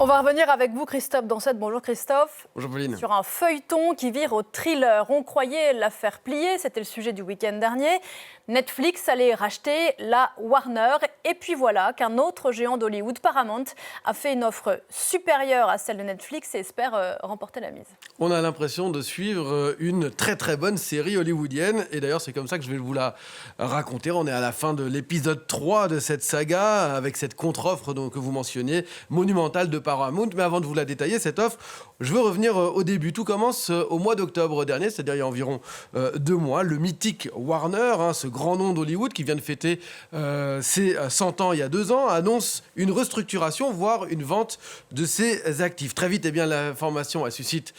On va revenir avec vous, Christophe Dansette. Bonjour Christophe. Bonjour Pauline. Sur un feuilleton qui vire au thriller. On croyait la faire plier, c'était le sujet du week-end dernier. Netflix allait racheter la Warner. Et puis voilà qu'un autre géant d'Hollywood, Paramount, a fait une offre supérieure à celle de Netflix et espère remporter la mise. On a l'impression de suivre une très très bonne série hollywoodienne. Et d'ailleurs, c'est comme ça que je vais vous la raconter. On est à la fin de l'épisode 3 de cette saga, avec cette contre-offre que vous mentionniez, monumentale de Paramount. Mais avant de vous la détailler, cette offre, je veux revenir au début. Tout commence au mois d'octobre dernier, c'est-à-dire il y a environ 2 mois. Le mythique Warner, ce grand nom d'Hollywood qui vient de fêter ses 100 ans il y a 2 ans, annonce une restructuration, voire une vente de ses actifs. Très vite, l'information elle suscite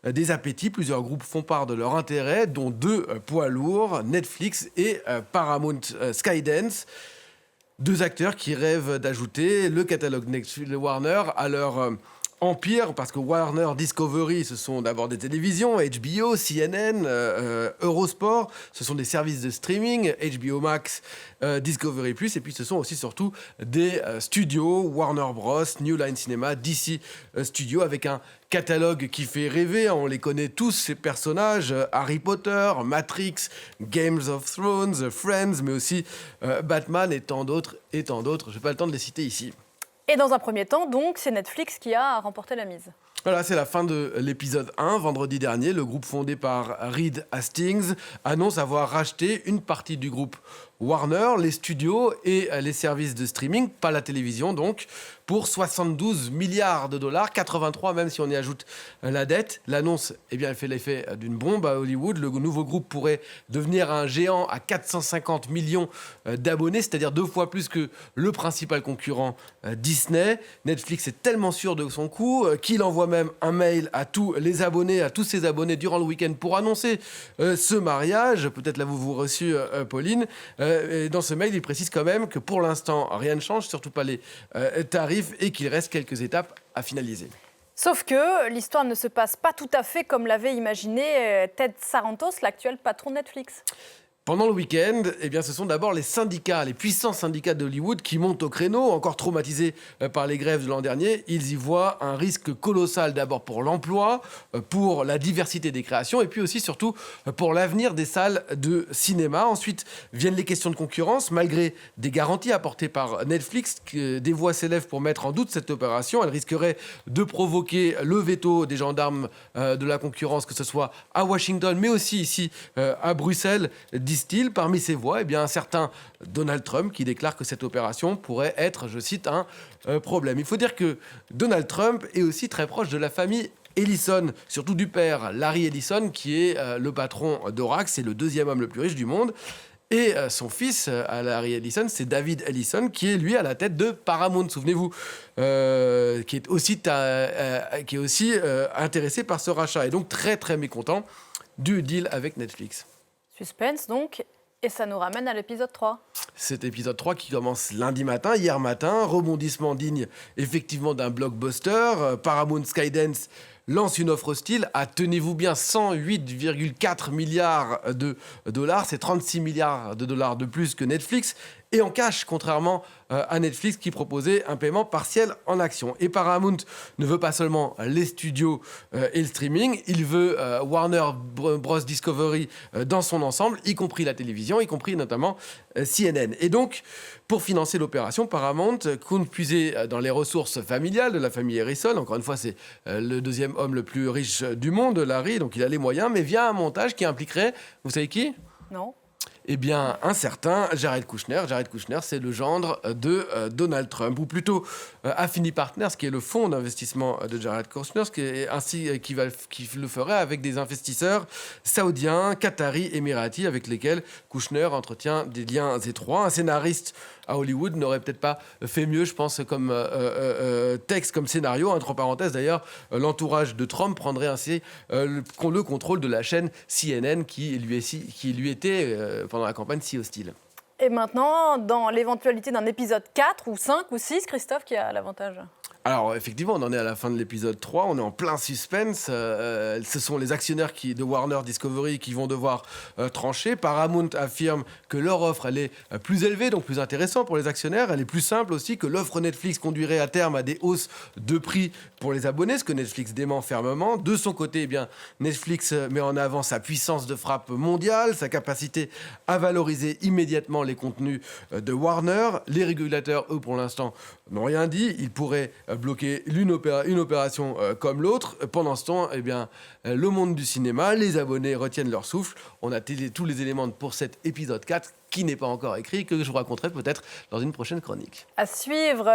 des appétits. Plusieurs groupes font part de leur intérêt, dont 2 poids lourds, Netflix et Paramount Skydance. 2 acteurs qui rêvent d'ajouter le catalogue Netflix, le Warner, à leur empire, parce que Warner Discovery, ce sont d'abord des télévisions, HBO, CNN, Eurosport, ce sont des services de streaming, HBO Max, Discovery+, et puis ce sont aussi surtout des studios, Warner Bros, New Line Cinema, DC Studios, avec un catalogue qui fait rêver. On les connaît tous, ces personnages, Harry Potter, Matrix, Games of Thrones, Friends, mais aussi Batman et tant d'autres, je n'ai pas le temps de les citer ici. Et dans un premier temps, donc, c'est Netflix qui a remporté la mise. Voilà, c'est la fin de l'épisode 1. Vendredi dernier, le groupe fondé par Reed Hastings annonce avoir racheté une partie du groupe Warner, les studios et les services de streaming, pas la télévision donc, pour 72 milliards de dollars, 83 même si on y ajoute la dette. L'annonce, elle fait l'effet d'une bombe à Hollywood. Le nouveau groupe pourrait devenir un géant à 450 millions d'abonnés, c'est-à-dire 2 fois plus que le principal concurrent Disney. Netflix est tellement sûr de son coup qu'il envoie même un mail à tous les abonnés, à tous ses abonnés durant le week-end pour annoncer ce mariage. Peut-être l'avez-vous reçu, Pauline. Et dans ce mail, il précise quand même que pour l'instant, rien ne change, surtout pas les tarifs, et qu'il reste quelques étapes à finaliser. Sauf que l'histoire ne se passe pas tout à fait comme l'avait imaginé Ted Sarandos, l'actuel patron de Netflix. Pendant le week-end, ce sont d'abord les syndicats, les puissants syndicats d'Hollywood qui montent au créneau, encore traumatisés par les grèves de l'an dernier. Ils y voient un risque colossal d'abord pour l'emploi, pour la diversité des créations et puis aussi surtout pour l'avenir des salles de cinéma. Ensuite viennent les questions de concurrence. Malgré des garanties apportées par Netflix, des voix s'élèvent pour mettre en doute cette opération. Elle risquerait de provoquer le veto des gendarmes de la concurrence, que ce soit à Washington mais aussi ici à Bruxelles. Disent-ils, parmi ces voix, un certain Donald Trump qui déclare que cette opération pourrait être, je cite, un problème. Il faut dire que Donald Trump est aussi très proche de la famille Ellison, surtout du père, Larry Ellison, qui est le patron d'Oracle, c'est le 2e homme le plus riche du monde. Et son fils, Larry Ellison, c'est David Ellison, qui est lui à la tête de Paramount, souvenez-vous, qui est aussi intéressé par ce rachat, et donc très très mécontent du deal avec Netflix. Suspense donc, et ça nous ramène à l'épisode 3. Cet épisode 3 qui commence lundi matin, hier matin, rebondissement digne effectivement d'un blockbuster. Paramount Skydance lance une offre hostile à, tenez-vous bien, 108,4 milliards de dollars. C'est 36 milliards de dollars de plus que Netflix. Et en cash, contrairement à Netflix qui proposait un paiement partiel en actions. Et Paramount ne veut pas seulement les studios et le streaming, il veut Warner Bros. Discovery dans son ensemble, y compris la télévision, y compris notamment CNN. Et donc, pour financer l'opération, Paramount compte puiser dans les ressources familiales de la famille Ellison. Encore une fois, c'est le 2e homme le plus riche du monde, Larry, donc il a les moyens, mais via un montage qui impliquerait, vous savez qui ? Non. Un certain Jared Kushner. Jared Kushner, c'est le gendre de Donald Trump, ou plutôt Affini Partners, qui est le fonds d'investissement de Jared Kushner, qui le ferait avec des investisseurs saoudiens, qataris, émiratis, avec lesquels Kushner entretient des liens étroits. Un scénariste à Hollywood n'aurait peut-être pas fait mieux, je pense, comme texte, comme scénario. Entre parenthèses, d'ailleurs, l'entourage de Trump prendrait ainsi le contrôle de la chaîne CNN qui lui était, pendant la campagne, si hostile. Et maintenant, dans l'éventualité d'un épisode 4 ou 5 ou 6, Christophe, qui a l'avantage ? Alors, effectivement, on en est à la fin de l'épisode 3, on est en plein suspense. Ce sont les actionnaires de Warner Discovery qui vont devoir trancher. Paramount affirme que leur offre, elle est plus élevée, donc plus intéressante pour les actionnaires. Elle est plus simple aussi, que l'offre Netflix conduirait à terme à des hausses de prix pour les abonnés, ce que Netflix dément fermement. De son côté, eh bien, Netflix met en avant sa puissance de frappe mondiale, sa capacité à valoriser immédiatement les contenus de Warner. Les régulateurs, eux, pour l'instant, n'ont rien dit. Ils pourraient bloquer une opération comme l'autre. Pendant ce temps, eh bien, le monde du cinéma, les abonnés retiennent leur souffle. On a tous les éléments pour cet épisode 4 qui n'est pas encore écrit, que je vous raconterai peut-être dans une prochaine chronique. À suivre.